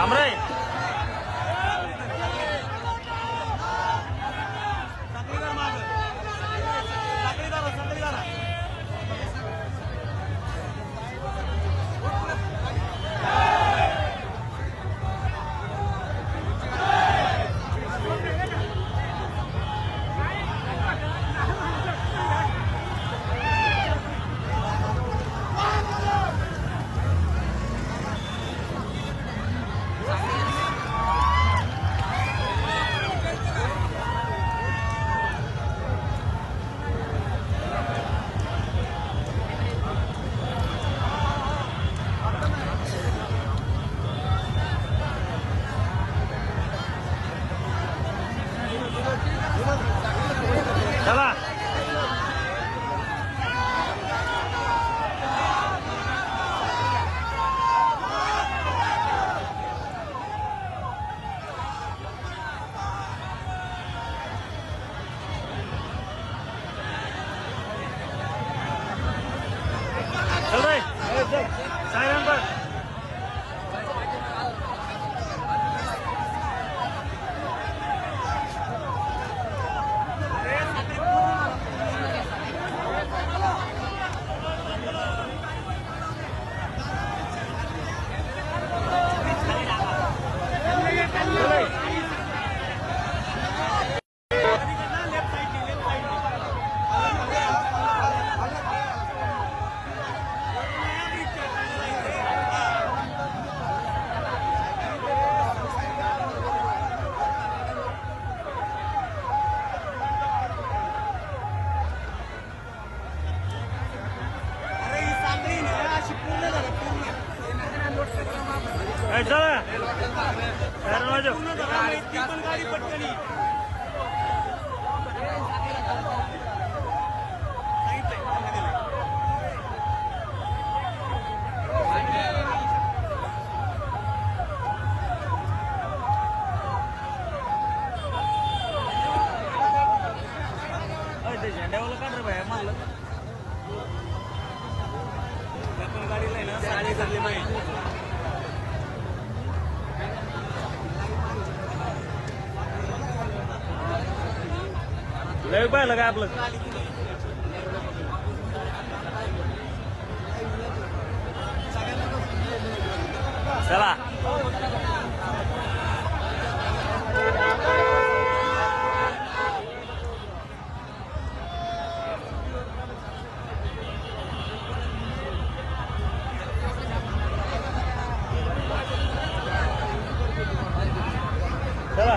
रे चला चल रे सायरन पर चला गाडी पटकनी झेंड्यावाला काढ रे बाहेर मारलं आपण गाडीला ना साडी झाली माहिती लय पाहिलं काय आपलं चला चला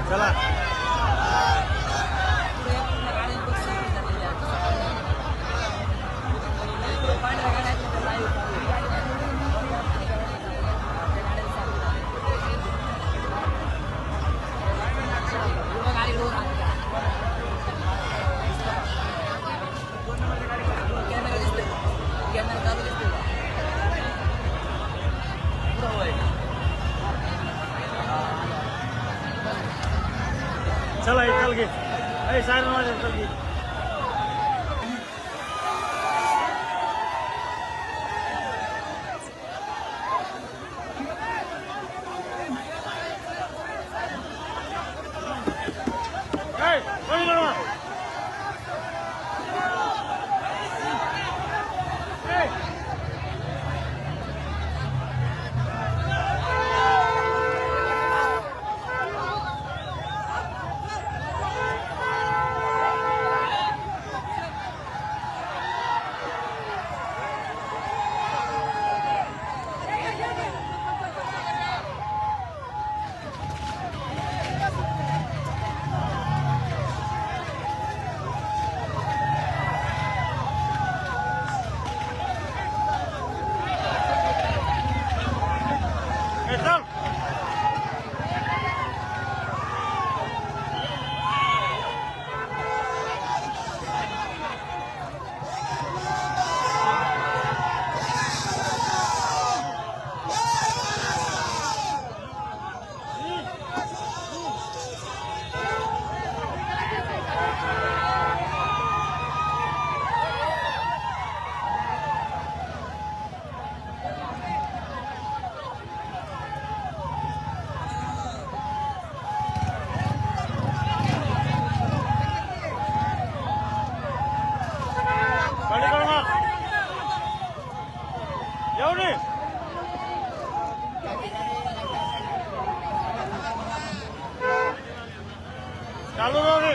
चला चला चल गे सायरन वाजव चल गे रे चालू राहू रे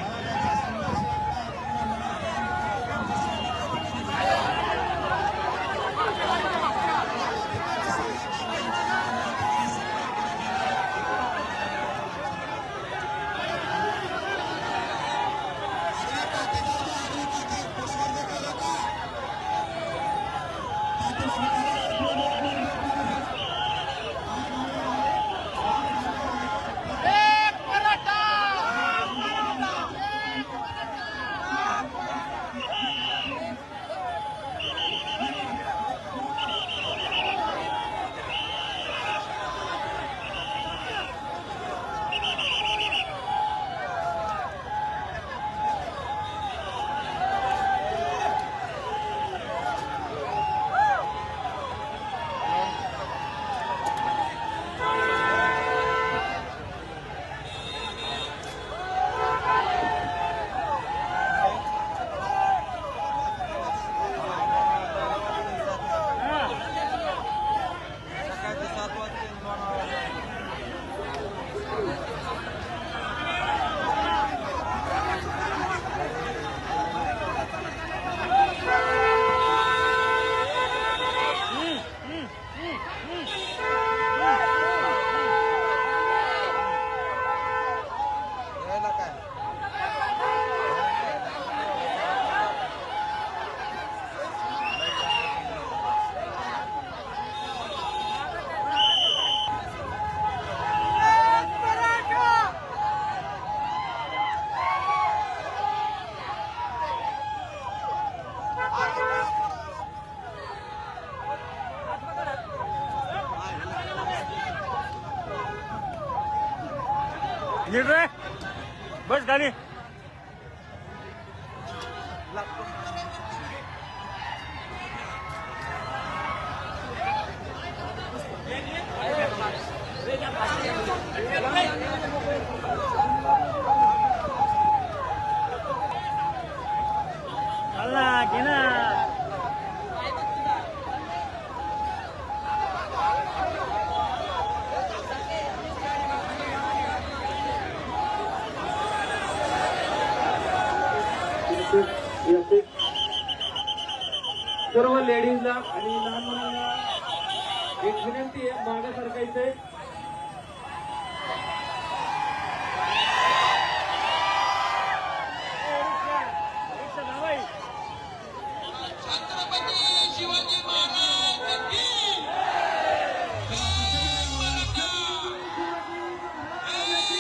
नीट रे बस खाली चल ना घे ना सर्व लेडीजला आणि लहान मुलांना एक विनंती आहे मागे सरकायचंय छत्रपती शिवाजी महाराज की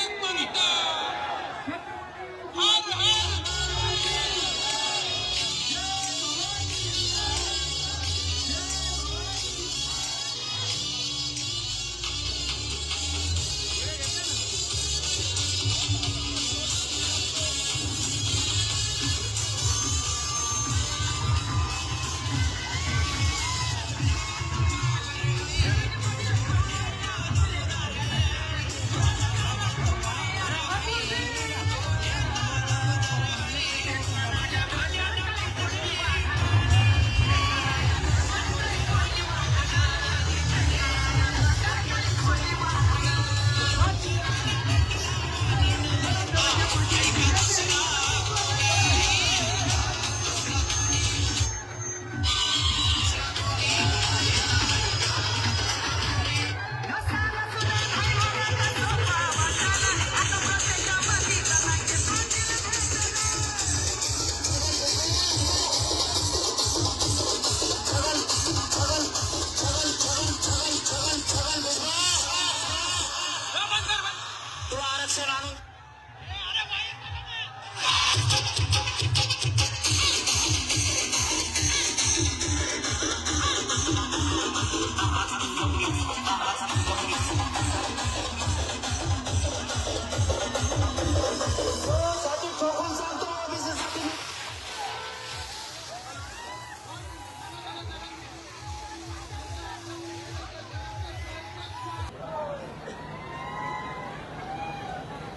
एक मराठा हर हर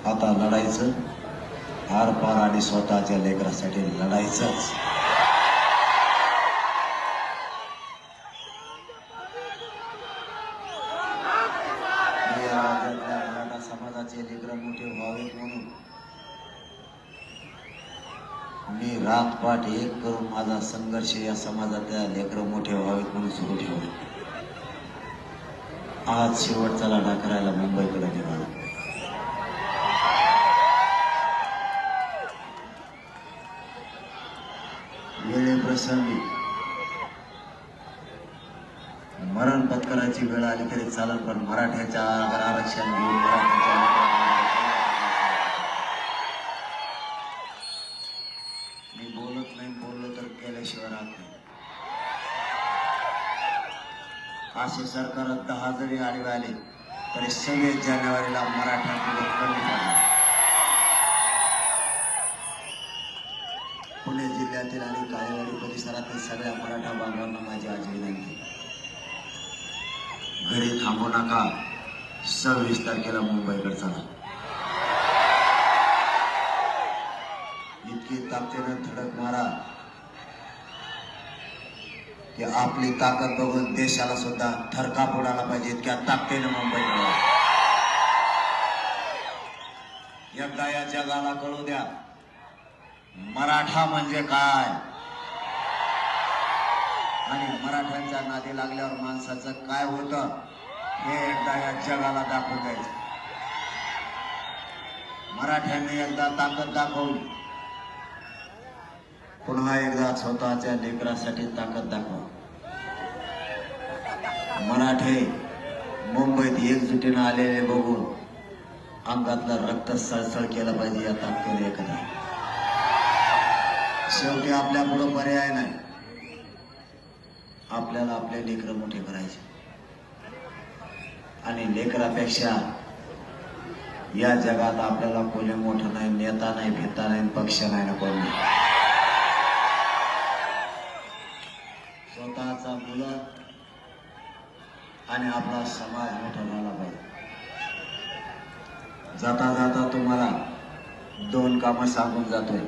आता लढायचं आर पार आणि स्वतःच्या लेकरासाठी लढायचंच. जातपात एक करून माझा संघर्ष या समाजातल्या लेकरं मोठे व्हावेत म्हणून सुरू ठेवला. आज शेवटचा लढा करायला मुंबईकडे निघाला. वेळेप्रसंगी मरण पत्कराची वेळ आली तरी चालेल, पण मराठ्याच्या आरक्षण घेऊन मी बोलत नाही, बोललो तर केल्याशिवाय राहत नाही. असे सरकार 10 जरी आडवे आले तरी 26 जानेवारीला मराठ्यांकडे कमी पडला. पुणे जिल्ह्यातील आणि काळेवाडी परिसरातील सगळ्या मराठा बांधवांना माझी आज विनंती, घरी थांबू नका, 26 तारखेला मुंबईकडे चला. इतकी ताकदीनं धडक मारा की आपली ताकद बघून देशाला सुद्धा थरकाप उडाला पाहिजे. इतक्या ताकदीनं मुंबईकडे एकदा या जगाला कळू द्या मराठा म्हणजे काय, आणि मराठ्यांच्या नादी लागल्यावर माणसाचं काय होतं हे एकदा या जगाला दाखवून द्यायचं. मराठ्यांनी एकदा ताकद दाखवली, पुन्हा एकदा स्वतःच्या लेकरासाठी ताकद दाखवा. मराठे मुंबईत एकजुटीनं आलेले बघून अंगातलं रक्त सळसळ केलं पाहिजे. या ताकदीने एखादा शेवटी आपल्या पुढं पर्याय नाही, आपल्याला आपले लेकरं मोठे करायचे. आणि लेकरापेक्षा या जगात आपल्याला कोणी मोठं नाही, नेता नाही, भेता नाही, पक्ष नाही ना कोणी. स्वतःचा मुलं आणि आपला समाज मोठा झाला पाहिजे. जाता जाता तुम्हाला 2 कामं सांगून जातोय.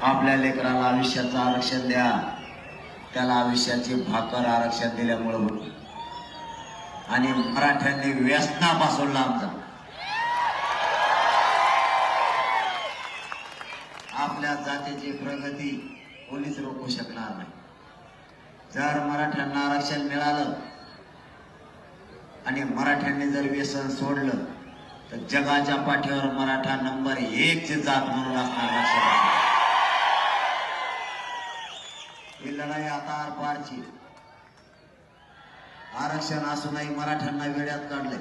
आपल्या लेकराला आयुष्याचं आरक्षण द्या, त्याला आयुष्याची भाकर आरक्षण दिल्यामुळे होती. आणि मराठ्यांनी व्यसनापासून लांब जा. आपल्या जातीची प्रगती कोणीच रोखू शकणार नाही. जर मराठ्यांना आरक्षण मिळालं आणि मराठ्यांनी जर व्यसन सोडलं तर जगाच्या पाठीवर मराठा नंबर 1 ची जात म्हणून असणार. लक्षात. ही लढाई आता आरपारची. आरक्षण असूनही मराठ्यांना वेड्यात काढले.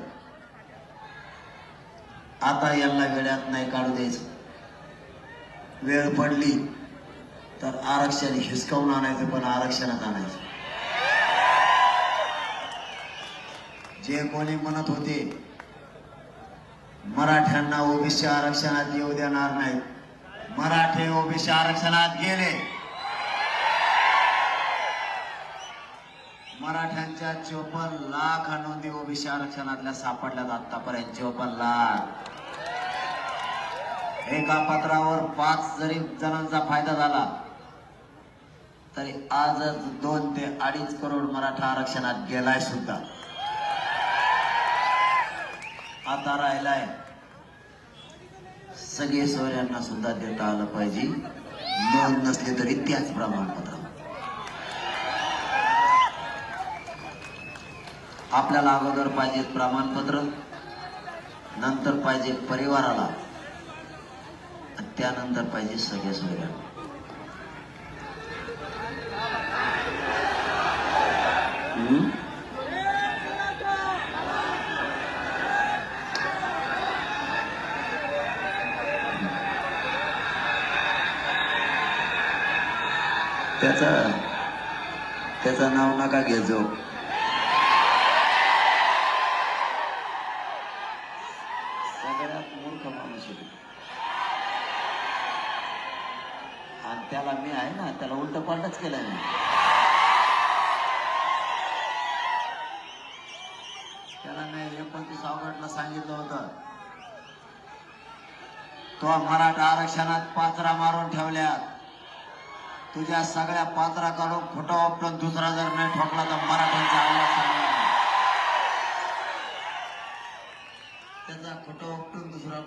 आता यांना वेड्यात नाही काढू द्यायचं. वेळ पडली तर आरक्षण हिसकावून आणायचं, पण आरक्षणात आणायचं. जे कोणी म्हणत होते मराठ्यांना ओबीसी आरक्षणात येऊ देणार नाही, मराठे ओबीसी आरक्षणात गेले. मराठ्यांच्या 54 लाख नोंदी ओबीसी आरक्षणातल्या सापडल्यात आतापर्यंत. 54 लाख. एका पत्रावर 5 जरी जणांचा फायदा झाला तरी आजच 2 ते 2.5 करोड मराठा आरक्षणात गेलाय सुद्धा. आता राहिलाय सगळे सोयऱ्यांना सुद्धा देता आलं पाहिजे, नोंद नसली तरी त्याच प्रमाणपत्र. आपल्याला अगोदर पाहिजे प्रमाणपत्र, नंतर पाहिजे परिवाराला, त्यानंतर पाहिजे सगळे सोयऱ्यांना. त्याचं नाव नका घेजो. सगळ्यात मूर्ख माणूस होतो. आणि त्याला मी आहे ना, त्याला उलट पालटच केलं नाही. त्याला मी 29 ऑगस्टला सांगितलं होतं, तो मराठा आरक्षणात पाचरा मारून ठेवल्यात. तुझ्या सगळ्या पात्रा काढून खोटा वापरून दुसरा जर नाही ठोकला तर मराठ्यांचा आवाज सांगणार. त्याचा खोटा वापरून दुसरा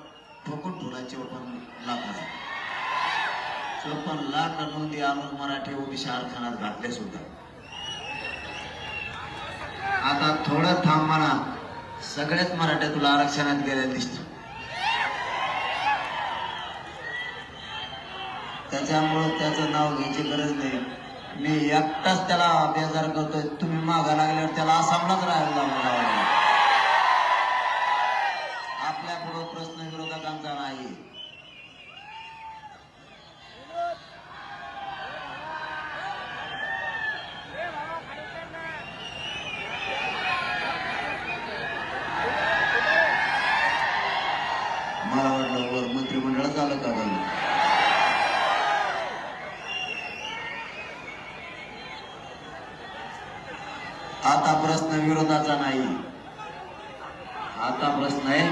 ठोकून ठोलायचे पण लागला. 54 लाख नोंदी आणून मराठी ओबीसी आरक्षणात घातले सुद्धा. आता थोडं थांब म्हणा, सगळ्याच मराठ्या तुला आरक्षणात गेल्या दिसत. त्याच्यामुळं त्याचं नाव घ्यायची गरज नाही. मी एकटाच त्याला बेजार करतोय. तुम्ही मागा लागल्यावर त्याला आसामलाच राहायला लावला. आपल्या पुढे प्रश्न विरोधकांचा नाही. मला वाटलं वर मंत्रिमंडळात आलं का झालं. आता प्रश्न विरोधाचा नाही. आता प्रश्न आहे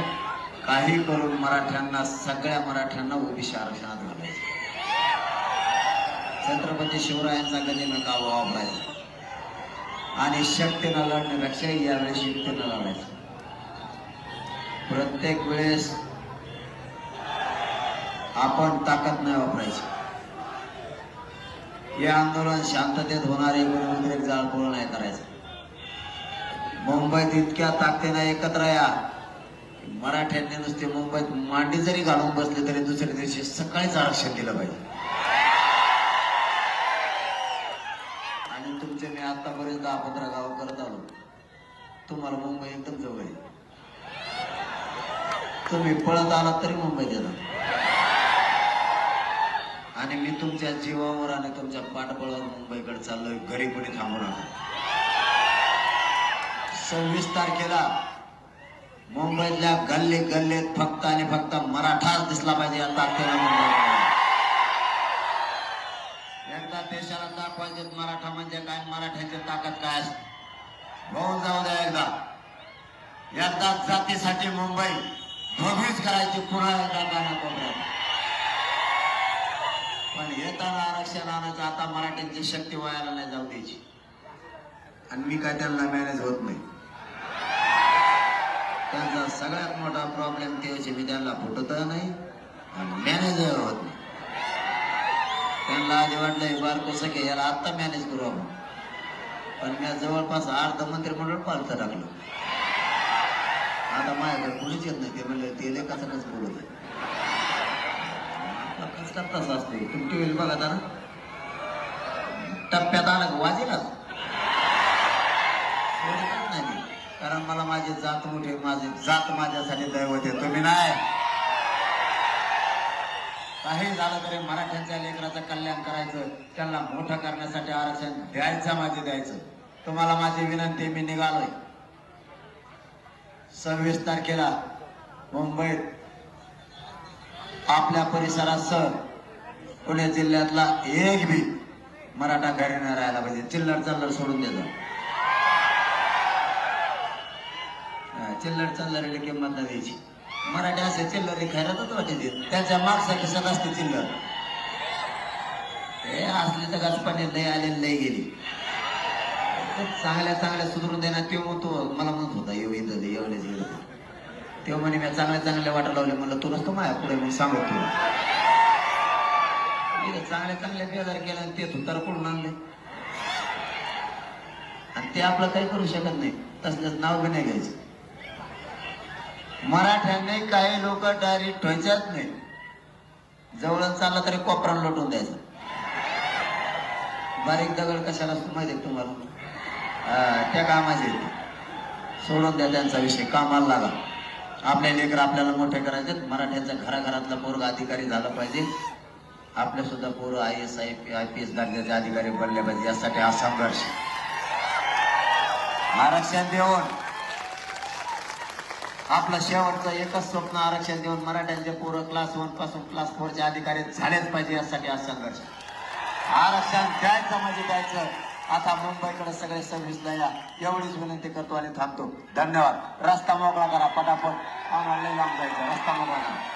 काही करून मराठ्यांना, सगळ्या मराठ्यांना ओबीसी आरक्षणात घालायचं. छत्रपती शिवरायांचा गजेनं कावा वापरायचा आणि शक्तीनं लढण्यापेक्षा यावेळेस युक्तीनं लढायचं. प्रत्येक वेळेस आपण ताकद नाही वापरायची. हे आंदोलन शांततेत होणारे उद्रेक जाळपोळ नाही करायचं. मुंबईत इतक्या ताकदीनं एकत्र या, मराठ्यांनी नुसते मुंबईत मांडी जरी घालून बसले तरी दुसऱ्या दिवशी सकाळीच आरक्षण दिलं पाहिजे. आणि तुमचे मी आतापर्यंत 10-15 गाव करत आलो. तुम्हाला मुंबई एकदम जवळ आहे. तुम्ही पळत आलात तरी मुंबईत येतात. आणि मी तुमच्या जीवावर आणि तुमच्या पाठबळावर मुंबईकडे चाललोय. घरी कोणी थांबू नका. 26 तारखेला मुंबईतल्या गल्ली गल्लीत फक्त आणि फक्त मराठाच दिसला पाहिजे. या तारखेला एकदा देशाला दाखवायचे मराठा म्हणजे काय, मराठ्याची ताकद काय असते. होऊन जाऊ द्या एकदा. एकदा जातीसाठी मुंबई भोगीच करायची पुन्हा एकदा कानाकोपऱ्यात. पण येताना आरक्षण आणायचं. आता मराठ्यांची शक्ती वायाला नाही जाऊ द्यायची. आणि मी काय त्यांना मॅनेज होत नाही. त्यांचा सगळ्यात मोठा प्रॉब्लेम ते मी त्यांना फुटत नाही आणि मॅनेज होत नाही. त्यांना आधी वाटलं बारको सखे याला आत्ता मॅनेज करू आपण. पण मी जवळपास अर्ध मंत्रिमंडळ पालतं टाकलं. आता माझ्याकडे कोणीच येत नाही. ते म्हणलं ते लेखाचं कसं बोलत आहे. कसं करताच असते. तुम्ही टीव्ही बघा ना, टप्प्यात आलं वाजेलाच नाही. कारण मला माझी जात मोठी, माझी जात माझ्यासाठी दैवत आहे. तुम्ही नाही. काही झालं तरी मराठ्यांच्या लेकराचं कल्याण करायचं, त्यांना मोठं करण्यासाठी आरक्षण द्यायचं, माझे द्यायचं. तुम्हाला माझी विनंती, मी निघालोय 26 तारखेला मुंबईत आपल्या परिसरासह पुणे जिल्ह्यातला एक बी मराठा घरी नाही राहायला पाहिजे. चिल्लर चल्लर सोडून देतो. चिल्लर चल्लरीला किंमत नाही द्यायची. मराठी असे चिल्लरी खैरातच वाटायचे. त्यांच्या मागचा खिशात असते चिल्लर. हे असले तर गाजपाने लय आले लय गेली. चांगल्या चांगल्या सुधरून देणार. ते म्हणतो मला म्हणत होता येऊ इथं एवढेच गेलं. तेव्हा म्हणे मी चांगल्या चांगल्या वाटा लावले. म्हणलं तू नसतो माझ्या पुढे मी सांगतो तुला. चांगल्या चांगल्या बेजार केल्या आणि ते तुतार पडून आणले. आणि ते आपलं काही करू शकत नाही. तसलंच नाव बी नाही घ्यायचं. मराठ्यांनी काही लोक डायरेक्ट ठेवायच्याच नाही. जवळच चालला तरी कोपरा लोटून द्यायचा. बारीक दगड कशाला असतो माहिती आहे तुम्हाला. त्या कामाचे सोडून द्या त्यांचा विषय. कामाला लागा. आपल्या लेकर आपल्याला मोठे करायचे. मराठ्यांच्या घराघरातला पोरगा अधिकारी झाला पाहिजे. आपल्या सुद्धा पोरं IAS IPS दर्जाचे अधिकारी बनले पाहिजे. यासाठी हा संघर्ष. आरक्षण देऊन आपलं शेवटचं एकच स्वप्न, आरक्षण देऊन मराठ्यांचे पोरं क्लास 1 पासून क्लास 4 चे अधिकारी झालेच पाहिजे. यासाठी हा संघर्ष. आरक्षण द्यायचं म्हणजे द्यायचं. आता मुंबईकडे सगळे 26ला या एवढीच विनंती करतो आणि थांबतो. धन्यवाद. रस्ता मोकळा करा पटापट. आम्हाला लय लांब जायचं. रस्ता मोकळा करा.